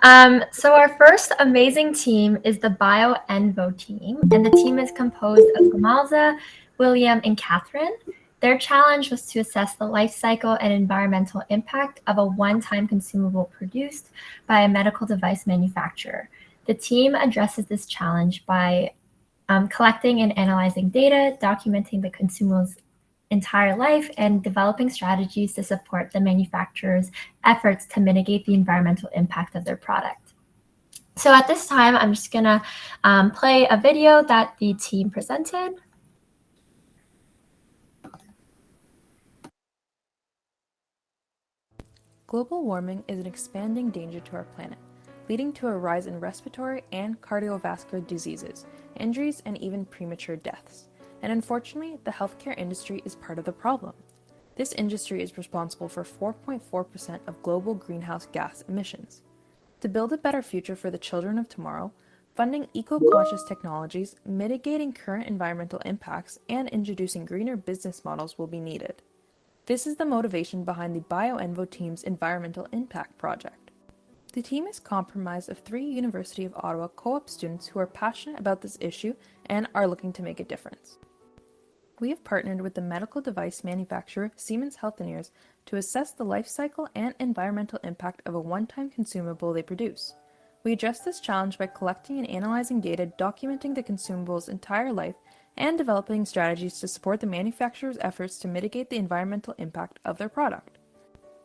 So our first amazing team is the BioEnvo team, and the team is composed of Gamalza, William, and Catherine. Their challenge was to assess the life cycle and environmental impact of a one-time consumable produced by a medical device manufacturer. The team addresses this challenge by collecting and analyzing data, documenting the consumable's entire life, and developing strategies to support the manufacturer's efforts to mitigate the environmental impact of their product. So at this time, I'm just going to play a video that the team presented. Global warming is an expanding danger to our planet, leading to a rise in respiratory and cardiovascular diseases, injuries, and even premature deaths. And unfortunately, the healthcare industry is part of the problem. This industry is responsible for 4.4% of global greenhouse gas emissions. To build a better future for the children of tomorrow, funding eco-conscious technologies, mitigating current environmental impacts, and introducing greener business models will be needed. This is the motivation behind the BioEnvo team's environmental impact project. The team is comprised of 3 University of Ottawa co-op students who are passionate about this issue and are looking to make a difference. We have partnered with the medical device manufacturer Siemens Healthineers to assess the life cycle and environmental impact of a one-time consumable they produce. We address this challenge by collecting and analyzing data documenting the consumable's entire life and developing strategies to support the manufacturer's efforts to mitigate the environmental impact of their product.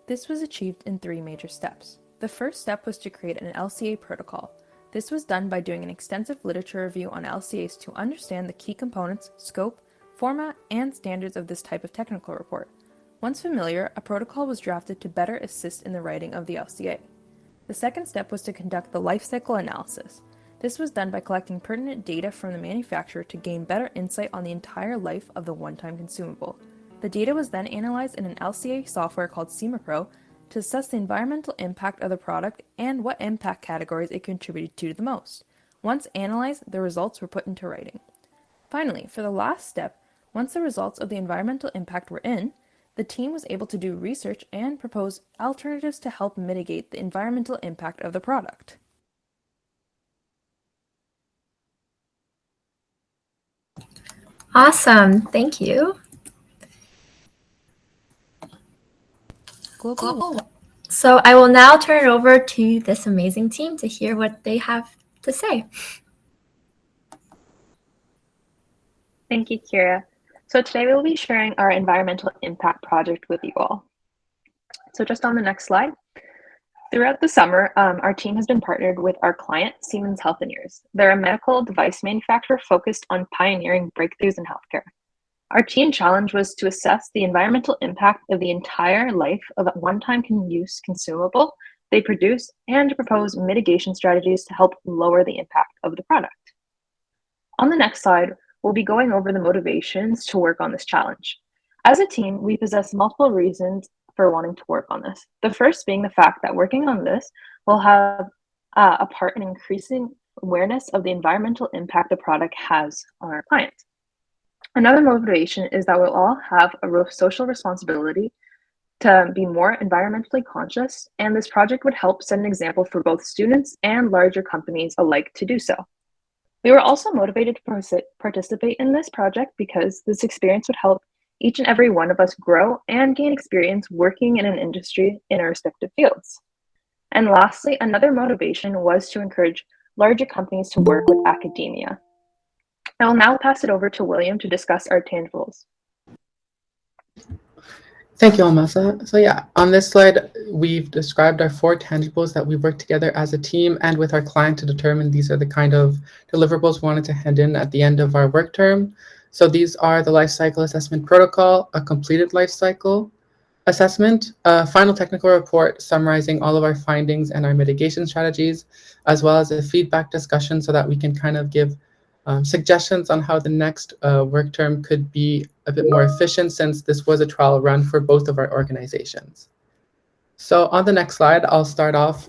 This was achieved in 3 major steps. The first step was to create an LCA protocol. This was done by doing an extensive literature review on LCAs to understand the key components, scope, format, and standards of this type of technical report. Once familiar, a protocol was drafted to better assist in the writing of the LCA. The second step was to conduct the life cycle analysis. This was done by collecting pertinent data from the manufacturer to gain better insight on the entire life of the one-time consumable. The data was then analyzed in an LCA software called CIMAPRO to assess the environmental impact of the product and what impact categories it contributed to the most. Once analyzed, the results were put into writing. Finally, for the last step, once the results of the environmental impact were in, the team was able to do research and propose alternatives to help mitigate the environmental impact of the product. Awesome, thank you. So I will now turn it over to this amazing team to hear what they have to say. Thank you, Kira. So today we'll be sharing our environmental impact project with you all. So just on the next slide. Throughout the summer, our team has been partnered with our client, Siemens Healthineers. They're a medical device manufacturer focused on pioneering breakthroughs in healthcare. Our team challenge was to assess the environmental impact of the entire life of a one-time use consumable they produce and to propose mitigation strategies to help lower the impact of the product. On the next slide, we'll be going over the motivations to work on this challenge. As a team, we possess multiple reasons for wanting to work on this. The first being the fact that working on this will have a part in increasing awareness of the environmental impact the product has on our clients. Another motivation is that we'll all have a social responsibility to be more environmentally conscious, and this project would help set an example for both students and larger companies alike to do so. We were also motivated to participate in this project because this experience would help each and every one of us grow and gain experience working in an industry in our respective fields. And lastly, another motivation was to encourage larger companies to work with academia. I will now pass it over to William to discuss our tangibles. Thank you, Almasa. So yeah, on this slide, we've described our 4 tangibles that we worked together as a team and with our client to determine these are the kind of deliverables we wanted to hand in at the end of our work term. So these are the life cycle assessment protocol, a completed life cycle assessment, a final technical report summarizing all of our findings and our mitigation strategies, as well as a feedback discussion so that we can kind of give suggestions on how the next work term could be a bit more efficient since this was a trial run for both of our organizations. So on the next slide, I'll start off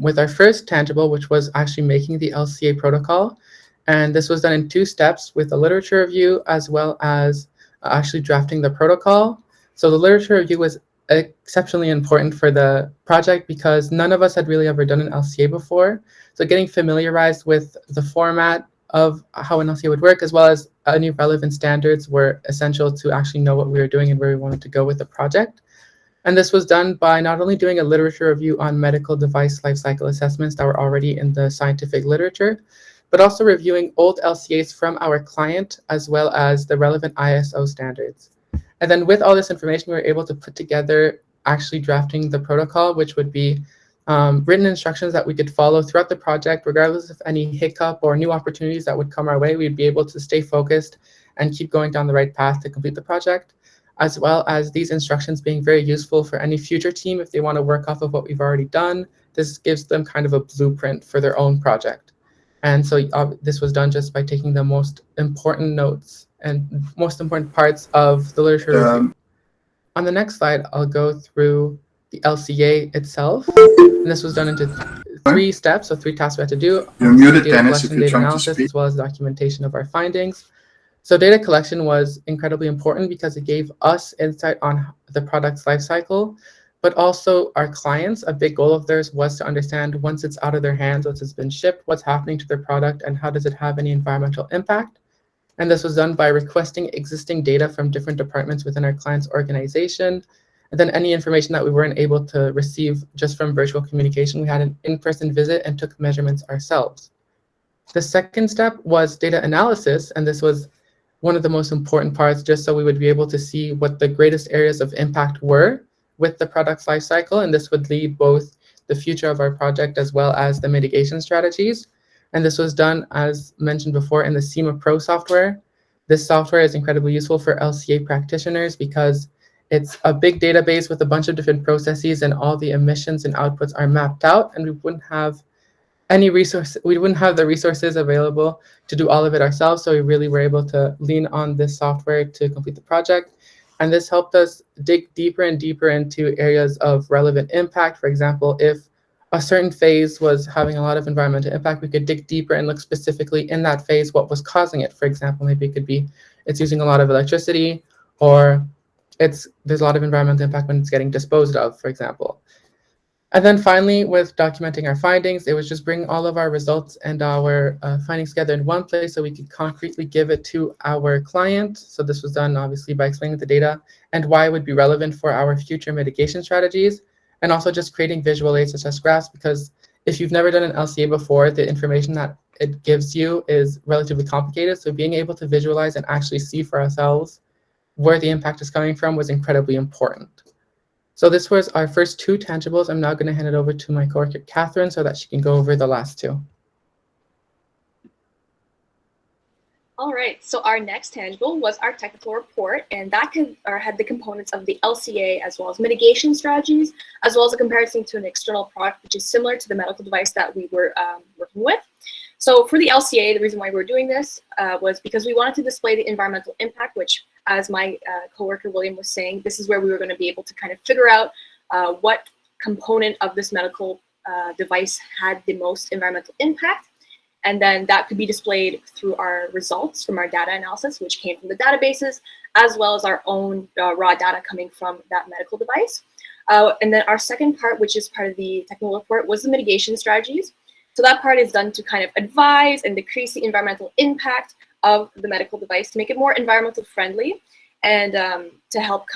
with our first tangible, which was actually making the LCA protocol. And this was done in 2 steps with a literature review as well as actually drafting the protocol. So the literature review was exceptionally important for the project because none of us had really ever done an LCA before. So getting familiarized with the format of how an LCA would work, as well as any relevant standards, were essential to actually know what we were doing and where we wanted to go with the project. And this was done by not only doing a literature review on medical device lifecycle assessments that were already in the scientific literature, but also reviewing old LCAs from our client, as well as the relevant ISO standards. And then with all this information, we were able to put together actually drafting the protocol, which would be written instructions that we could follow throughout the project, regardless of any hiccup or new opportunities that would come our way. We'd be able to stay focused and keep going down the right path to complete the project, as well as these instructions being very useful for any future team if they want to work off of what we've already done. This gives them kind of a blueprint for their own project. And so this was done just by taking the most important notes and most important parts of the literature review. On the next slide, I'll go through the LCA itself. And this was done into 3 steps, so 3 tasks we had to do. You're muted, data Dennis, if collection, you're data trying to analysis, speak. as well as documentation of our findings. So data collection was incredibly important because it gave us insight on the product's life cycle, but also our clients. A big goal of theirs was to understand once it's out of their hands, once it's been shipped, what's happening to their product and how does it have any environmental impact. And this was done by requesting existing data from different departments within our client's organization. And then any information that we weren't able to receive just from virtual communication, we had an in-person visit and took measurements ourselves. The second step was data analysis, and this was one of the most important parts, just so we would be able to see what the greatest areas of impact were with the product's life cycle, and this would lead both the future of our project as well as the mitigation strategies. And this was done, as mentioned before, in the SEMA Pro software. This software is incredibly useful for LCA practitioners because it's a big database with a bunch of different processes, and all the emissions and outputs are mapped out, and we wouldn't have the resources available to do all of it ourselves. So we really were able to lean on this software to complete the project. And this helped us dig deeper and deeper into areas of relevant impact. For example, if a certain phase was having a lot of environmental impact, we could dig deeper and look specifically in that phase what was causing it. For example, maybe it could be it's using a lot of electricity, or there's a lot of environmental impact when it's getting disposed of, for example. And then finally, with documenting our findings, it was just bringing all of our results and our findings together in one place so we could concretely give it to our client. So this was done obviously by explaining the data and why it would be relevant for our future mitigation strategies, and also just creating visual aids such as graphs, because if you've never done an LCA before, the information that it gives you is relatively complicated. So being able to visualize and actually see for ourselves where the impact is coming from was incredibly important. So this was our first 2 tangibles. I'm now going to hand it over to my coworker, Catherine, so that she can go over the last 2. All right, so our next tangible was our technical report, and that had the components of the LCA as well as mitigation strategies, as well as a comparison to an external product, which is similar to the medical device that we were working with. So for the LCA, the reason why we were doing this was because we wanted to display the environmental impact, which, as my coworker William was saying, this is where we were going to be able to kind of figure out what component of this medical device had the most environmental impact. And then that could be displayed through our results from our data analysis, which came from the databases, as well as our own raw data coming from that medical device. And then our second part, which is part of the technical report, was the mitigation strategies. So that part is done to kind of advise and decrease the environmental impact of the medical device to make it more environmental friendly, and to help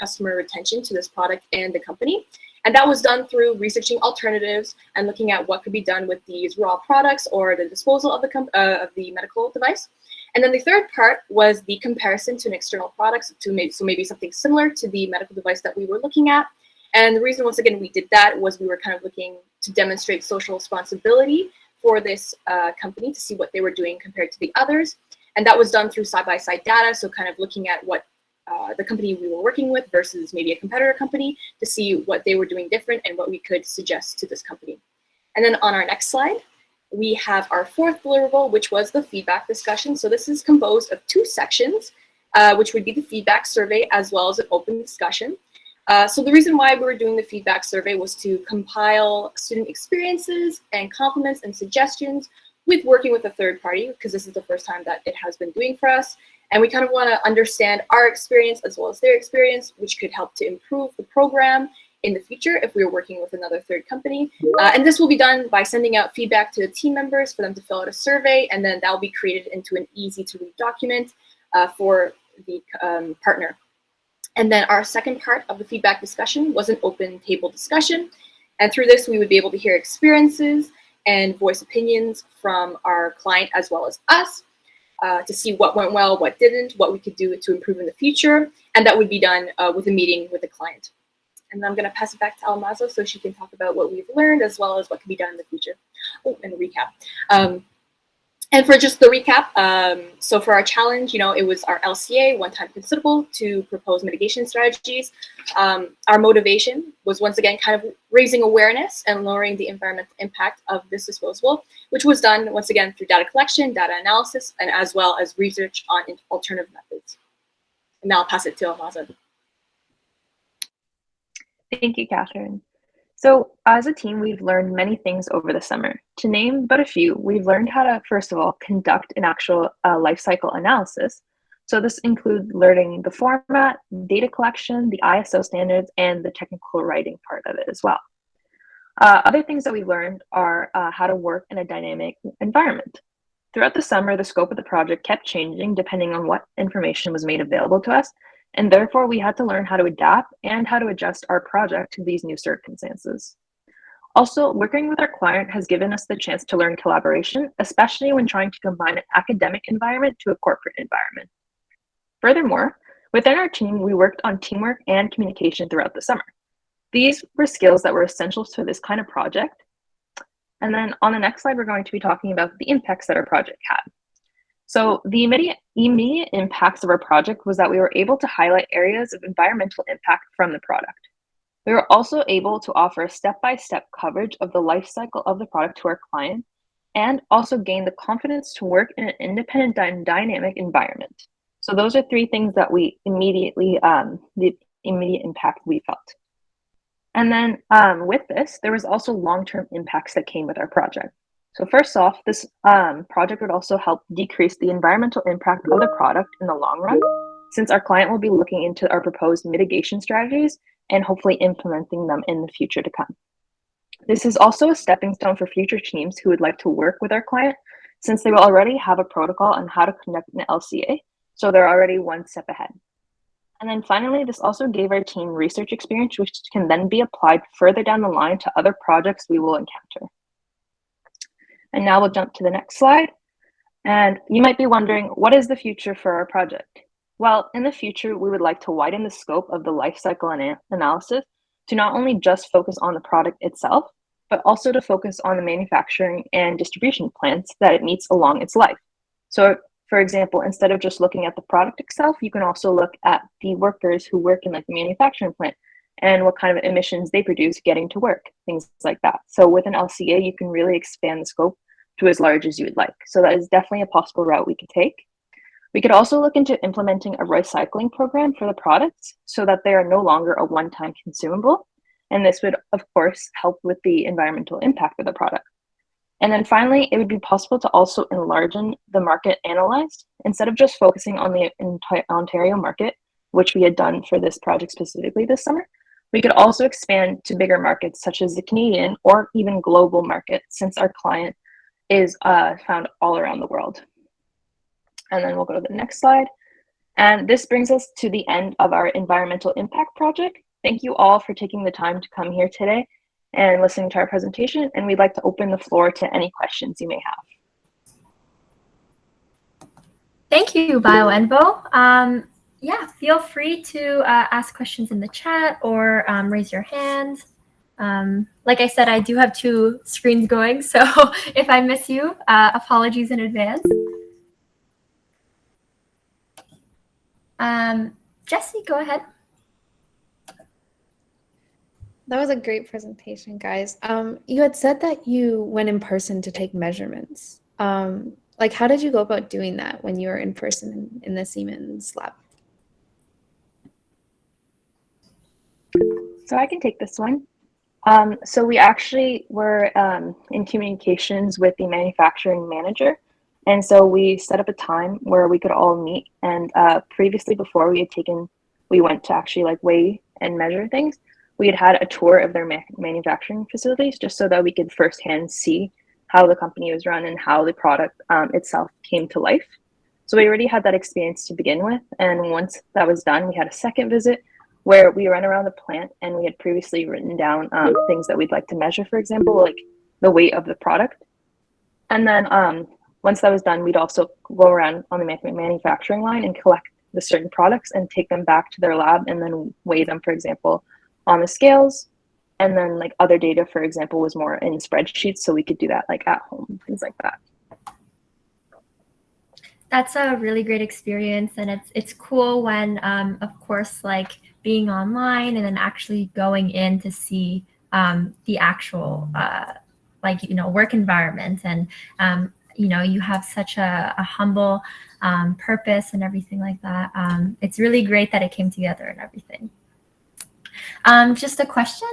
customer retention to this product and the company. And that was done through researching alternatives and looking at what could be done with these raw products or the disposal of the medical device. And then the third part was the comparison to an external product, so maybe something similar to the medical device that we were looking at. And the reason, once again, we did that was we were kind of looking to demonstrate social responsibility for this company, to see what they were doing compared to the others. And that was done through side-by-side data, so kind of looking at what the company we were working with versus maybe a competitor company, to see what they were doing different and what we could suggest to this company. And then on our next slide, we have our fourth deliverable, which was the feedback discussion. So this is composed of 2 sections, which would be the feedback survey as well as an open discussion. So the reason why we were doing the feedback survey was to compile student experiences and compliments and suggestions with working with a third party, because this is the first time that it has been doing for us. And we kind of want to understand our experience as well as their experience, which could help to improve the program in the future if we were working with another third company. And this will be done by sending out feedback to the team members for them to fill out a survey, and then that will be created into an easy to read document for the partner. And then our second part of the feedback discussion was an open table discussion. And through this, we would be able to hear experiences and voice opinions from our client as well as us to see what went well, what didn't, what we could do to improve in the future. And that would be done with a meeting with the client. And I'm going to pass it back to Almazo so she can talk about what we've learned as well as what can be done in the future. Oh, and a recap. And for just the recap, so for our challenge, it was our LCA, one-time considerable, to propose mitigation strategies. Our motivation was once again kind of raising awareness and lowering the environmental impact of this disposable, which was done once again through data collection, data analysis, and as well as research on alternative methods. And now I'll pass it to Almazo. Thank you, Catherine. So as a team, we've learned many things over the summer. To name but a few, we've learned how to, first of all, conduct an actual life cycle analysis. So this includes learning the format, data collection, the ISO standards, and the technical writing part of it as well. Other things that we learned are how to work in a dynamic environment. Throughout the summer, the scope of the project kept changing depending on what information was made available to us, and therefore we had to learn how to adapt and how to adjust our project to these new circumstances. Also, working with our client has given us the chance to learn collaboration, especially when trying to combine an academic environment to a corporate environment. Furthermore, within our team, we worked on teamwork and communication throughout the summer. These were skills that were essential to this kind of project. And then on the next slide, we're going to be talking about the impacts that our project had. So the immediate impacts of our project was that we were able to highlight areas of environmental impact from the product. We were also able to offer a step-by-step coverage of the life cycle of the product to our client, and also gain the confidence to work in an independent and dynamic environment. So those are three things that we immediately, the immediate impact we felt. And then with this, there was also long-term impacts that came with our project. So first off, this project would also help decrease the environmental impact of the product in the long run, since our client will be looking into our proposed mitigation strategies and hopefully implementing them in the future to come. This is also a stepping stone for future teams who would like to work with our client, since they will already have a protocol on how to conduct an LCA, so they're already one step ahead. And then finally, this also gave our team research experience, which can then be applied further down the line to other projects we will encounter. And now we'll jump to the next slide. And you might be wondering, what is the future for our project? Well, in the future, we would like to widen the scope of the life cycle analysis to not only just focus on the product itself, but also to focus on the manufacturing and distribution plants that it meets along its life. So, for example, instead of just looking at the product itself, you can also look at the workers who work in the manufacturing plant and what kind of emissions they produce getting to work, things like that. So with an LCA, you can really expand the scope to as large as you would like. So that is definitely a possible route we could take. We could also look into implementing a recycling program for the products so that they are no longer a one-time consumable. And this would, of course, help with the environmental impact of the product. And then finally, it would be possible to also enlarge the market analyzed instead of just focusing on the entire Ontario market, which we had done for this project specifically this summer. We could also expand to bigger markets such as the Canadian or even global market, since our client is found all around the world. And then we'll go to the next slide. And this brings us to the end of our environmental impact project. Thank you all for taking the time to come here today and listening to our presentation. And we'd like to open the floor to any questions you may have. Thank you, BioEnvo. Yeah, feel free to ask questions in the chat or raise your hand. Like I said, I do have two screens going, so if I miss you, apologies in advance. Jesse, go ahead. That was a great presentation, guys. You had said that you went in person to take measurements. Like, how did you go about doing that when you were in person in the Siemens lab? So I can take this one. So we actually were in communications with the manufacturing manager And so we set up a time where we could all meet. And previously, before we went to actually like weigh and measure things, we had a tour of their manufacturing facilities just so that we could firsthand see how the company was run and how the product itself came to life. So we already had that experience to begin with. And once that was done, we had a second visit where we ran around the plant and we had previously written down things that we'd like to measure, for example, like the weight of the product. And then once that was done, we'd also go around on the manufacturing line and collect the certain products and take them back to their lab and then weigh them, for example, on the scales. And then like other data, for example, was more in spreadsheets. So we could do that like at home, things like that. That's a really great experience, and it's cool when, of course, like being online and then actually going in to see the actual work environment, and you have such a humble purpose and everything like that. It's really great that it came together and everything. Just a question: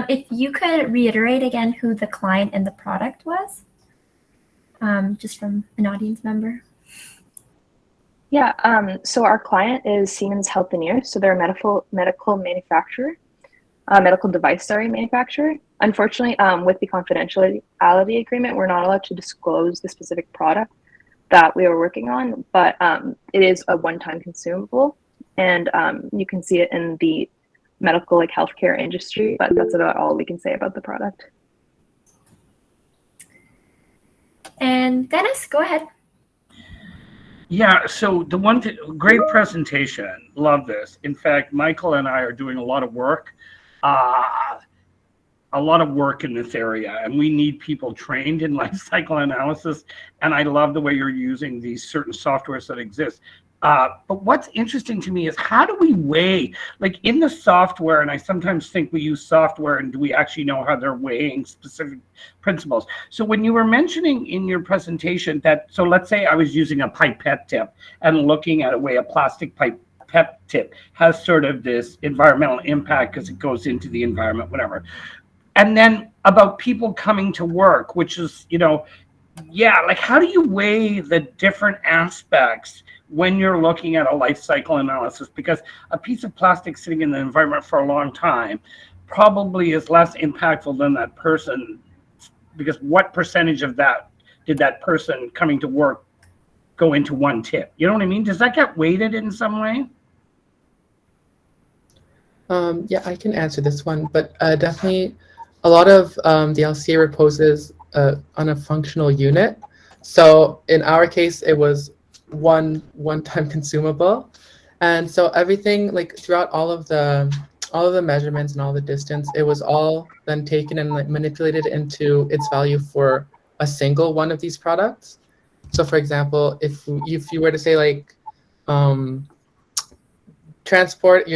if you could reiterate again who the client and the product was, just from an audience member. Yeah, so our client is Siemens Healthineers. So they're a medical manufacturer, medical device, manufacturer. Unfortunately, with the confidentiality agreement, we're not allowed to disclose the specific product that we are working on, but it is a one-time consumable, and you can see it in the medical, like healthcare industry, but that's about all we can say about the product. And Dennis, go ahead. Yeah, so great presentation. Love this. In fact, Michael and I are doing a lot of work in this area, and we need people trained in life cycle analysis. And I love the way you're using these certain softwares that exist. But what's interesting to me is, how do we weigh, like in the software, and I sometimes think we use software and do we actually know how they're weighing specific principles? So when you were mentioning in your presentation that, so let's say I was using a pipette tip and looking at a way a plastic pipette tip has sort of this environmental impact because it goes into the environment, whatever. And then about people coming to work, which is, like how do you weigh the different aspects when you're looking at a life cycle analysis? Because a piece of plastic sitting in the environment for a long time probably is less impactful than that person, because what percentage of that did that person coming to work go into one tip? You know what I mean? Does that get weighted in some way? Yeah, I can answer this one, but definitely a lot of the LCA reposes on a functional unit. So in our case, it was one-time consumable, and so everything, like throughout all of the measurements and all the distance, it was all then taken and like manipulated into its value for a single one of these products. So for example, if you were to say like you're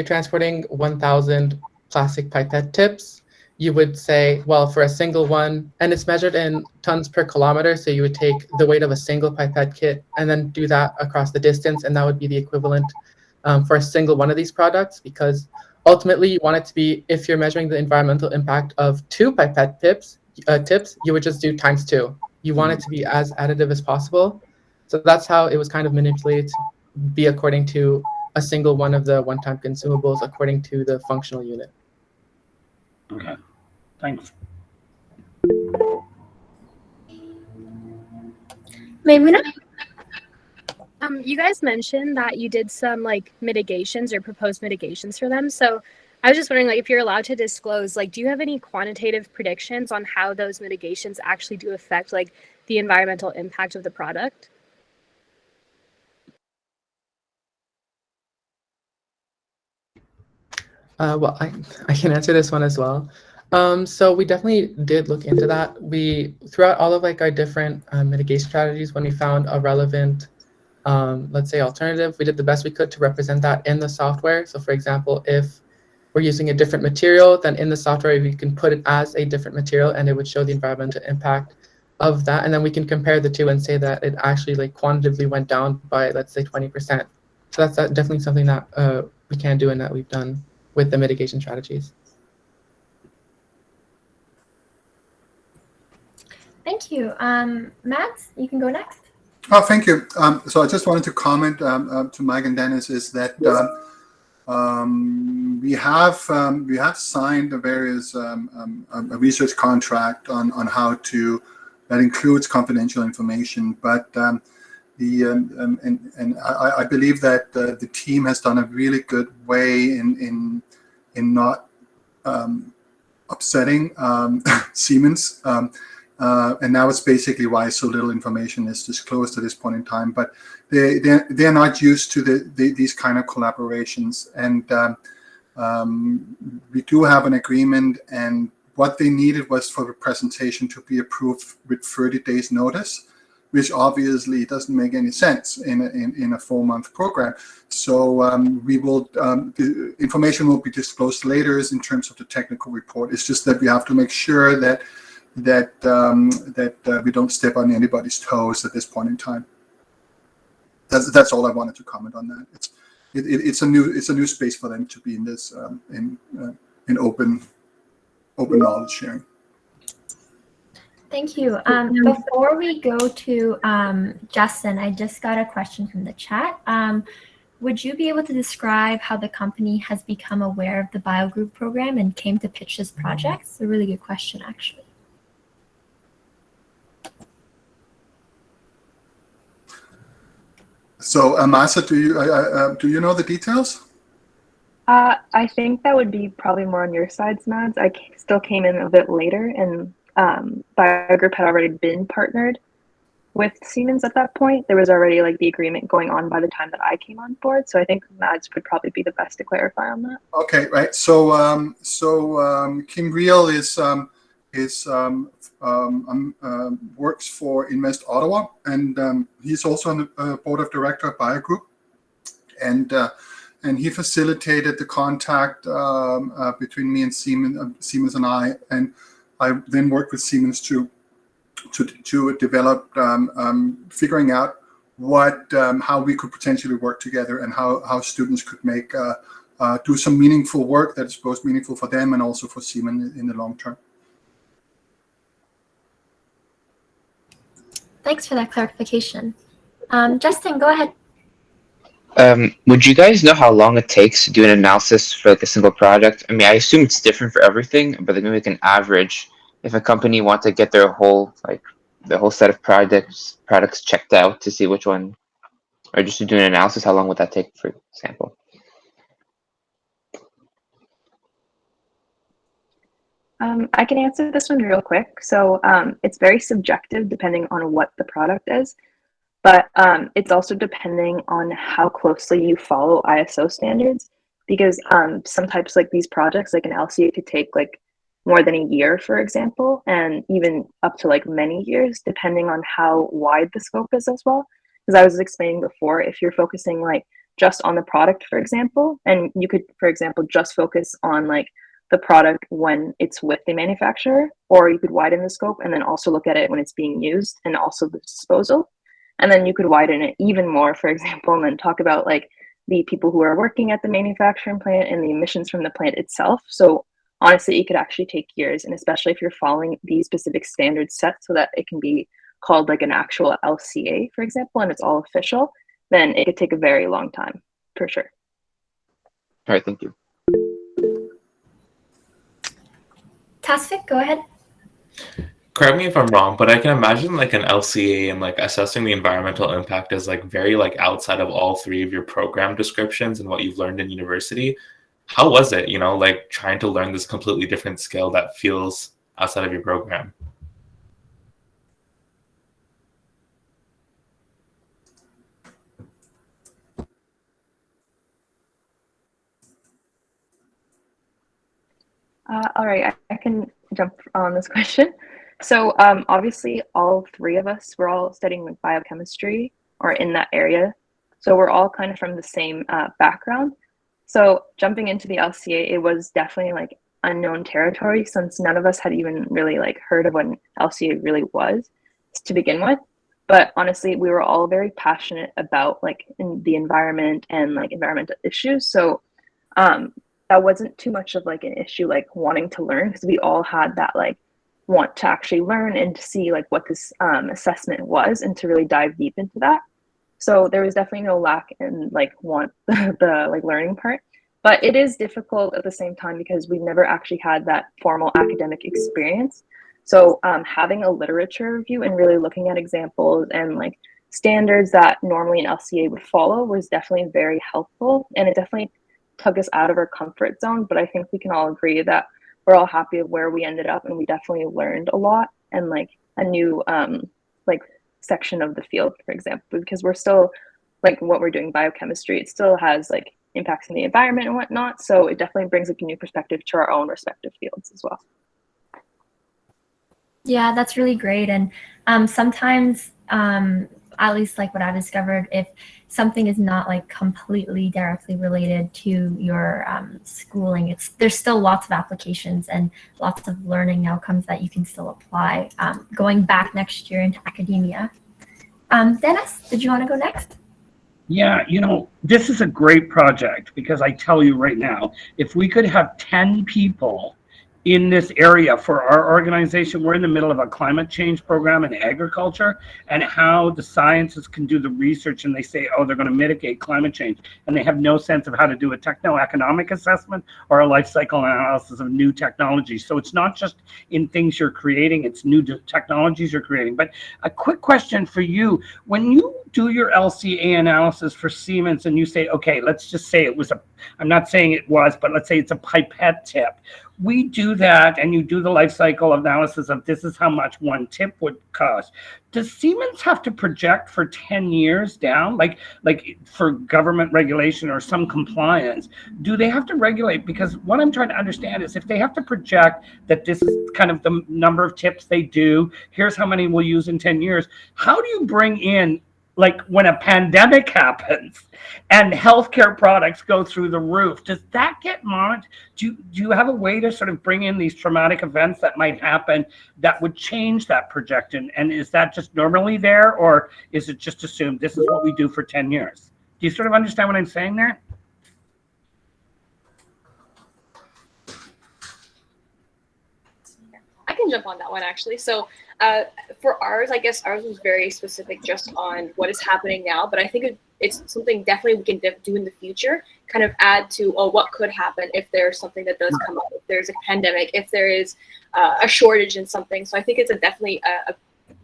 transporting 1,000 plastic pipette tips, you would say, well, for a single one, and it's measured in tons per kilometer, so you would take the weight of a single pipette kit and then do that across the distance, and that would be the equivalent for a single one of these products, because ultimately you want it to be, if you're measuring the environmental impact of 2 pipette tips, you would just do times 2. You want it to be as additive as possible. So that's how it was kind of manipulated to be according to a single one of the one-time consumables according to the functional unit. Okay, thanks. Maymuna? You guys mentioned that you did some like mitigations or proposed mitigations for them. So I was just wondering, like, if you're allowed to disclose, like, do you have any quantitative predictions on how those mitigations actually do affect like the environmental impact of the product? Well, I can answer this one as well. So we definitely did look into that. We, throughout all of like our different mitigation strategies, when we found a relevant, let's say, alternative, we did the best we could to represent that in the software. So for example, if we're using a different material, then in the software, we can put it as a different material and it would show the environmental impact of that. And then we can compare the two and say that it actually like quantitatively went down by, let's say, 20%. So that's definitely something that we can do and that we've done with the mitigation strategies. Thank you. Matt, you can go next. Oh, thank you. So I just wanted to comment to Mike and Dennis is that we have signed a various a research contract on how to that includes confidential information, but I believe that the team has done a really good way in not upsetting Siemens. And now it's basically why so little information is disclosed at this point in time. But they're not used to these kind of collaborations, and we do have an agreement. And what they needed was for the presentation to be approved with 30 days notice, which obviously doesn't make any sense in a 4-month program. So we will the information will be disclosed later in terms of the technical report. It's just that we have to make sure that we don't step on anybody's toes at this point in time. That's all I wanted to comment on that. It's a new space for them to be in this in open knowledge sharing. Thank you. Before we go to Justin, I just got a question from the chat. Would you be able to describe how the company has become aware of the BioGroup program and came to pitch this project? It's a really good question, actually. So, Amasa, do you know the details? I think that would be probably more on your side, Mads. I still came in a bit later, and BioGroup had already been partnered with Siemens at that point. There was already like the agreement going on by the time that I came on board. So I think Mads would probably be the best to clarify on that. Okay, right. So Kim Reel works for Invest Ottawa, and he's also on the board of director at BioGroup, and he facilitated the contact between me and Siemens and I then worked with Siemens to develop figuring out how we could potentially work together and how students could make do some meaningful work that is both meaningful for them and also for Siemens in the long term. Thanks for that clarification. Justin, go ahead. Would you guys know how long it takes to do an analysis for like a single project? I mean, I assume it's different for everything, but like maybe like an average. If a company wants to get their whole set of products checked out to see which one, or just to do an analysis, how long would that take, for example? I can answer this one real quick. So it's very subjective depending on what the product is, but it's also depending on how closely you follow ISO standards, because some types like these projects, like an LCA, could take like more than a year, for example, and even up to like many years, depending on how wide the scope is as well. Because I was explaining before, if you're focusing like just on the product, for example, and you could, for example, just focus on like the product when it's with the manufacturer, or you could widen the scope and then also look at it when it's being used and also the disposal. And then you could widen it even more, for example, and then talk about like the people who are working at the manufacturing plant and the emissions from the plant itself. So honestly, it could actually take years, and especially if you're following these specific standards set so that it can be called like an actual LCA, for example, and it's all official, then it could take a very long time, for sure. All right, thank you. Tasvik, go ahead. Correct me if I'm wrong, but I can imagine like an LCA and like assessing the environmental impact is like very like outside of all three of your program descriptions and what you've learned in university. How was it, like trying to learn this completely different skill that feels outside of your program? All right, I can jump on this question. So obviously all three of us, we're all studying like biochemistry or in that area. So we're all kind of from the same background. So jumping into the LCA, it was definitely like unknown territory, since none of us had even really like heard of what an LCA really was to begin with. But honestly, we were all very passionate about like in the environment and like environmental issues. So that wasn't too much of like an issue, like wanting to learn, because we all had that like want to actually learn and to see like what this assessment was and to really dive deep into that. So there was definitely no lack in like want the like learning part, but it is difficult at the same time because we've never actually had that formal academic experience. So having a literature review and really looking at examples and like standards that normally an LCA would follow was definitely very helpful, and it definitely took us out of our comfort zone. But I think we can all agree that we're all happy of where we ended up, and we definitely learned a lot and like a new like section of the field, for example, because we're still like what we're doing biochemistry, it still has like impacts in the environment and whatnot. So it definitely brings like a new perspective to our own respective fields as well. Yeah, that's really great. And sometimes, at least like what I've discovered, if something is not like completely directly related to your schooling, there's still lots of applications and lots of learning outcomes that you can still apply going back next year into academia. Dennis, did you want to go next? Yeah, this is a great project because I tell you right now, if we could have 10 people in this area for our organization, we're in the middle of a climate change program in agriculture, and how the scientists can do the research and they say, oh, they're going to mitigate climate change, and they have no sense of how to do a techno-economic assessment or a life cycle analysis of new technology. So it's not just in things you're creating, it's new technologies you're creating. But a quick question for you, when you do your LCA analysis for Siemens and you say, okay, let's just say it was I'm not saying it was, but let's say it's a pipette tip. We do that, and you do the life cycle analysis of this is how much one tip would cost. Does Siemens have to project for 10 years down, like for government regulation or some compliance? Do they have to regulate? Because what I'm trying to understand is if they have to project that this is kind of the number of tips they do, here's how many we'll use in 10 years, how do you bring in, like when a pandemic happens and healthcare products go through the roof, does that get monitored? Do you have a way to sort of bring in these traumatic events that might happen that would change that projection? And is that just normally there, or is it just assumed this is what we do for 10 years? Do you sort of understand what I'm saying there? I can jump on that one actually. So for ours, I guess ours was very specific just on what is happening now, but I think it's something definitely we can do in the future, kind of add to what could happen if there's something that does come up, if there's a pandemic, if there is a shortage in something. So I think it's definitely a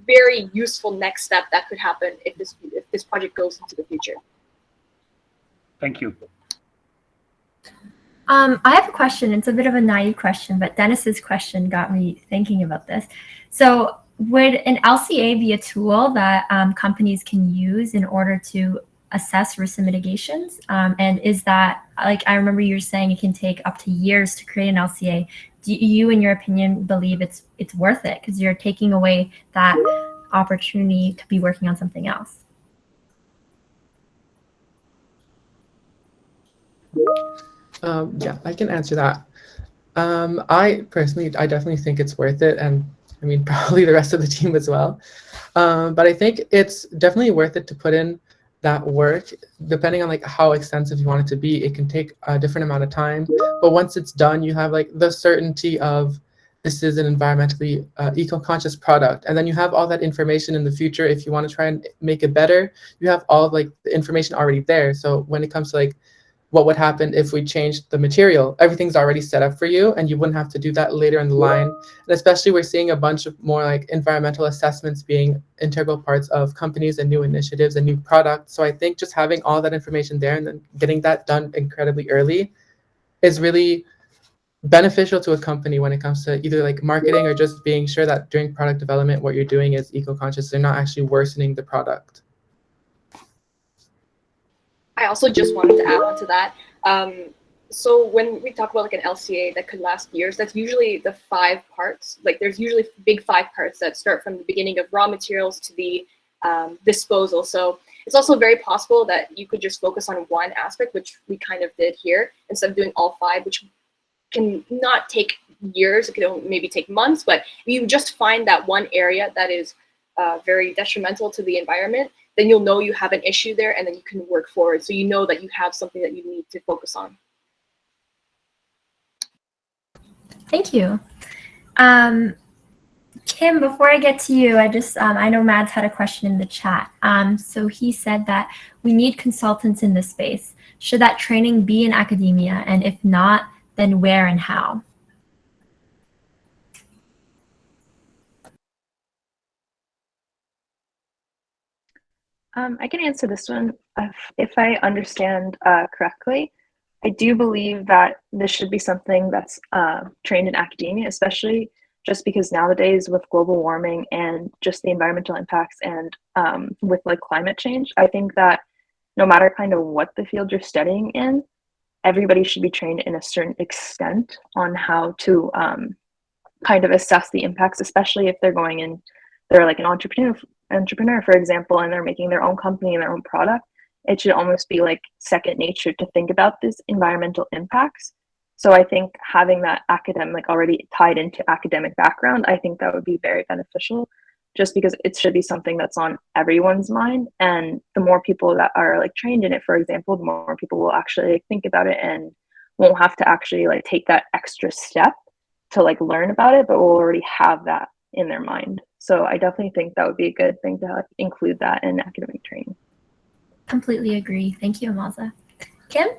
very useful next step that could happen if this project goes into the future. Thank you. I have a question. It's a bit of a naive question, but Dennis's question got me thinking about this. So would an LCA be a tool that companies can use in order to assess risk mitigations? And is that, like, I remember you were saying it can take up to years to create an LCA. Do you, in your opinion, believe it's worth it? Because you're taking away that opportunity to be working on something else. Yeah, I can answer that. I definitely think it's worth it, and I mean probably the rest of the team as well. But I think it's definitely worth it to put in that work. Depending on like how extensive you want it to be, it can take a different amount of time. But once it's done, you have like the certainty of this is an environmentally eco-conscious product, and then you have all that information in the future. If you want to try and make it better, you have all of like the information already there. So when it comes to like what would happen if we changed the material, everything's already set up for you, and you wouldn't have to do that later in the line. And especially we're seeing a bunch of more like environmental assessments being integral parts of companies and new initiatives and new products. So I think just having all that information there and then getting that done incredibly early is really beneficial to a company when it comes to either like marketing or just being sure that during product development, what you're doing is eco-conscious. They're not actually worsening the product. I also just wanted to add on to that. So when we talk about like an LCA that could last years, that's usually the 5 parts. Like there's usually big 5 parts that start from the beginning of raw materials to the disposal. So it's also very possible that you could just focus on one aspect, which we kind of did here, instead of doing all 5, which can not take years. It can maybe take months, but if you just find that one area that is very detrimental to the environment, then you'll know you have an issue there, and then you can work forward. So you know that you have something that you need to focus on. Thank you. Kim, before I get to you, I know Mads had a question in the chat. So he said that we need consultants in this space. Should that training be in academia? And if not, then where and how? I can answer this one. If I understand correctly, I do believe that this should be something that's trained in academia, especially just because nowadays with global warming and just the environmental impacts and with like climate change, I think that no matter kind of what the field you're studying in, everybody should be trained in a certain extent on how to kind of assess the impacts, especially if they're going in, they're like an entrepreneur, for example, and they're making their own company and their own product. It should almost be like second nature to think about this environmental impacts. So I think having that academic, like already tied into academic background, I think that would be very beneficial, just because it should be something that's on everyone's mind. And the more people that are like trained in it, for example, the more people will actually like, think about it and won't have to actually like take that extra step to like learn about it, but will already have that in their mind. So I definitely think that would be a good thing to like, include that in academic training. Completely agree. Thank you, Amaza. Kim?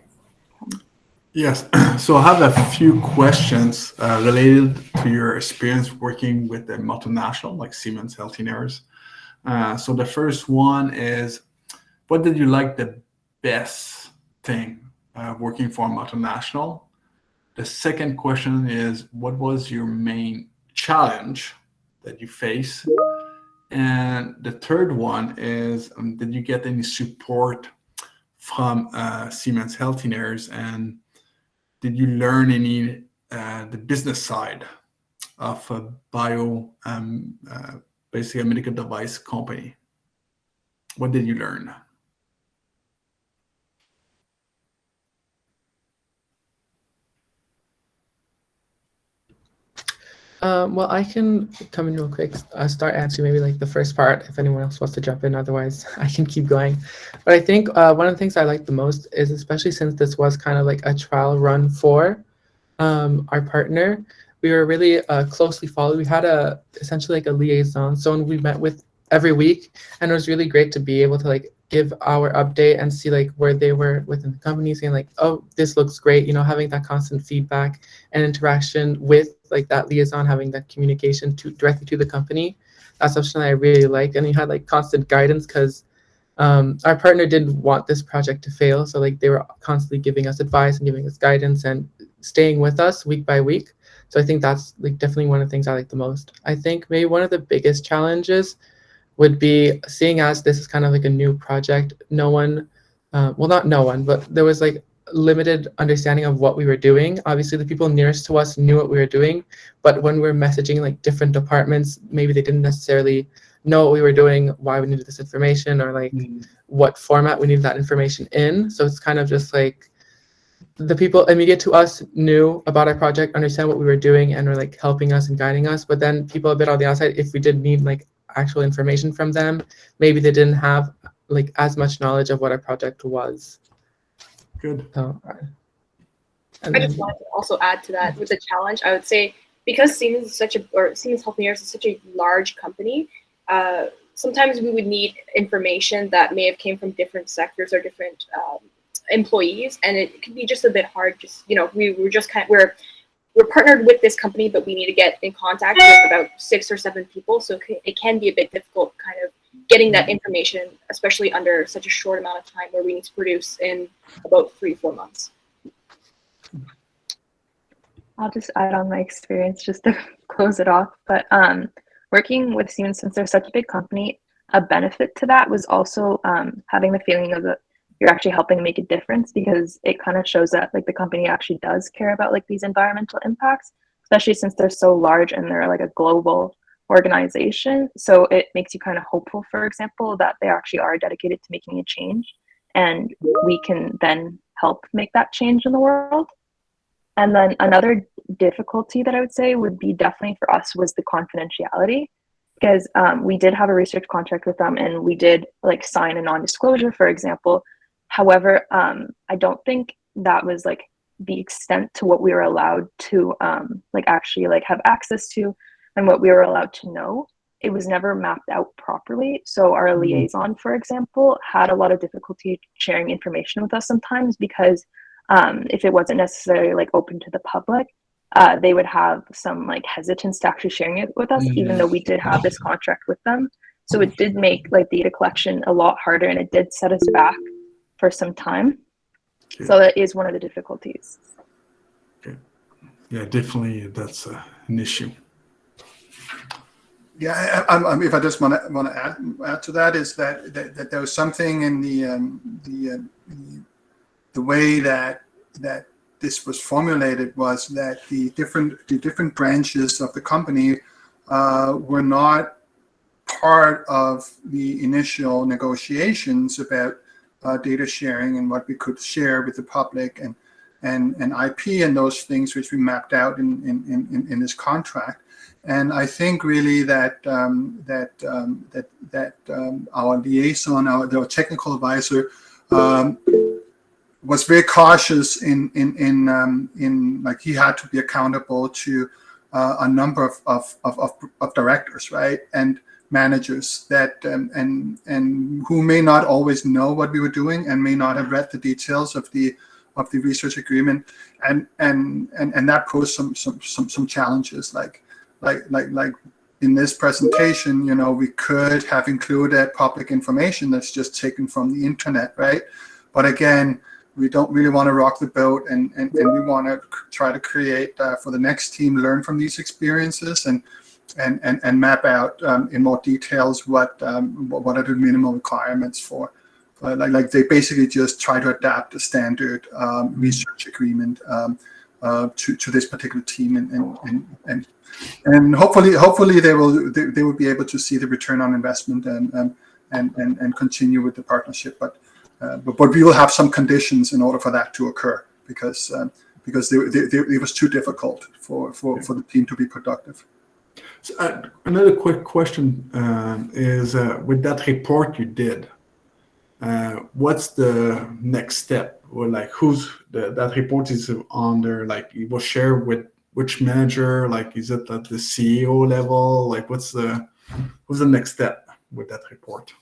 Yes, so I have a few questions related to your experience working with a multinational like Siemens Healthineers. So the first one is, what did you like the best thing working for a multinational? The second question is, what was your main challenge that you face? And the third one is, did you get any support from Siemens Healthineers, and did you learn any the business side of a basically a medical device company? What did you learn? Well, I can come in real quick. Start answering maybe like the first part if anyone else wants to jump in. Otherwise, I can keep going. But I think one of the things I like the most is, especially since this was kind of like a trial run for our partner, we were really closely followed. We had essentially like a liaison, someone we met with every week, and it was really great to be able to like give our update and see like where they were within the company, saying like, oh, this looks great, having that constant feedback and interaction with like that liaison, having that communication directly to the company. That's something I really liked. And we had like constant guidance because our partner didn't want this project to fail. So like they were constantly giving us advice and giving us guidance and staying with us week by week. So I think that's like definitely one of the things I like the most. I think maybe one of the biggest challenges would be, seeing as this is kind of like a new project, no one, well, not no one, but there was like limited understanding of what we were doing. Obviously, the people nearest to us knew what we were doing, but when we were messaging like different departments, maybe they didn't necessarily know what we were doing, why we needed this information, or like what format we needed that information in. So it's kind of just like the people immediate to us knew about our project, understand what we were doing, and were like helping us and guiding us. But then people a bit on the outside, if we did need like actual information from them, maybe they didn't have like as much knowledge of what our project was. Good. So, I just wanted to also add to that with the challenge. I would say, because Siemens is Siemens Healthineers is such a large company, sometimes we would need information that may have came from different sectors or different employees, and it could be just a bit hard. Just we're partnered with this company, but we need to get in contact with about 6 or 7 people, so it can be a bit difficult kind of getting that information, especially under such a short amount of time where we need to produce in about 3-4 months. I'll just add on my experience just to close it off. But working with Siemens, since they're such a big company, a benefit to that was also having the feeling of that you're actually helping make a difference, because it kind of shows that like the company actually does care about like these environmental impacts, especially since they're so large and they're like a global organization. So it makes you kind of hopeful, for example, that they actually are dedicated to making a change, and we can then help make that change in the world. And then another difficulty that I would say would be definitely for us was the confidentiality, because we did have a research contract with them and we did like sign a non-disclosure, for example. However, I don't think that was like the extent to what we were allowed to like actually like have access to. and what we were allowed to know, it was never mapped out properly. So our liaison, for example, had a lot of difficulty sharing information with us sometimes because if it wasn't necessarily like open to the public, they would have some like hesitance to actually sharing it with us, even though we did have this contract with them. So it did make like data collection a lot harder, and it did set us back for some time. So that is one of the difficulties. Okay. Yeah, definitely that's an issue. Yeah, if I just want to add to that, is that there was something in the way that this was formulated, was that the different branches of the company were not part of the initial negotiations about data sharing and what we could share with the public and IP and those things which we mapped out in this contract. And I think really that our liaison, our technical advisor, was very cautious in like he had to be accountable to a number of directors, right, and managers that and who may not always know what we were doing and may not have read the details of the research agreement, and that posed some challenges, like in this presentation, you know, we could have included public information that's just taken from the internet, right? But again, we don't really want to rock the boat, and we want to try to create for the next team, learn from these experiences and map out in more details what are the minimum requirements for like they basically just try to adapt the standard research agreement to this particular team, and hopefully they will be able to see the return on investment and continue with the partnership, but we will have some conditions in order for that to occur, because it was too difficult for the team to be productive. So, another quick question is with that report you did, what's the next step? Or like who's that report is under, like it was shared with which manager? Like is it at the CEO level? Like what's the next step with that report?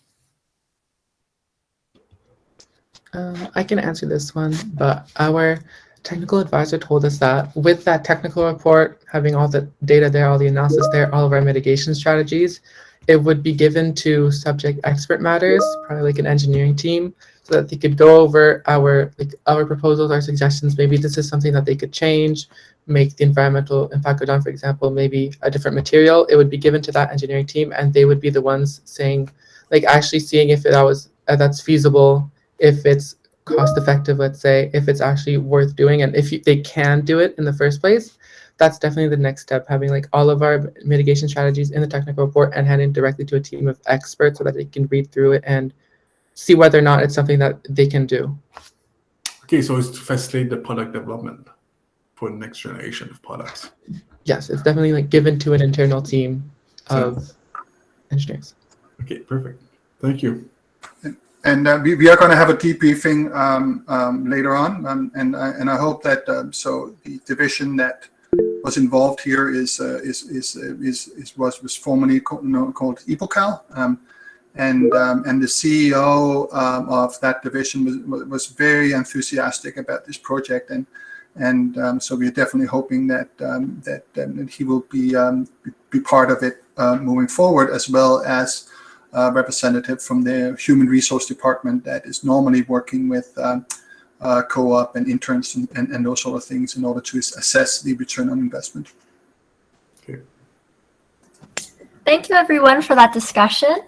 I can answer this one, but our technical advisor told us that with that technical report, having all the data there, all the analysis there, all of our mitigation strategies, it would be given to subject expert matters, probably like an engineering team, so that they could go over our proposals, our suggestions. Maybe this is something that they could change, make the environmental impact go down, for example, maybe a different material. It would be given to that engineering team, and they would be the ones saying, like actually seeing if that's feasible, if it's cost effective, let's say, if it's actually worth doing, and if they can do it in the first place. That's definitely the next step, having like all of our mitigation strategies in the technical report and handing directly to a team of experts so that they can read through it and see whether or not it's something that they can do. Okay, so it's to facilitate the product development for the next generation of products. Yes, it's definitely like given to an internal team of engineers. Okay, perfect. Thank you. And we are going to have a debriefing later on, and I hope that so the division that was involved here was formerly called EPOCAL, and the CEO of that division was very enthusiastic about this project, and so we are definitely hoping that he will be part of it moving forward, as well as representative from the human resource department that is normally working with co-op and interns and those sort of things in order to assess the return on investment. Okay. Thank you everyone for that discussion.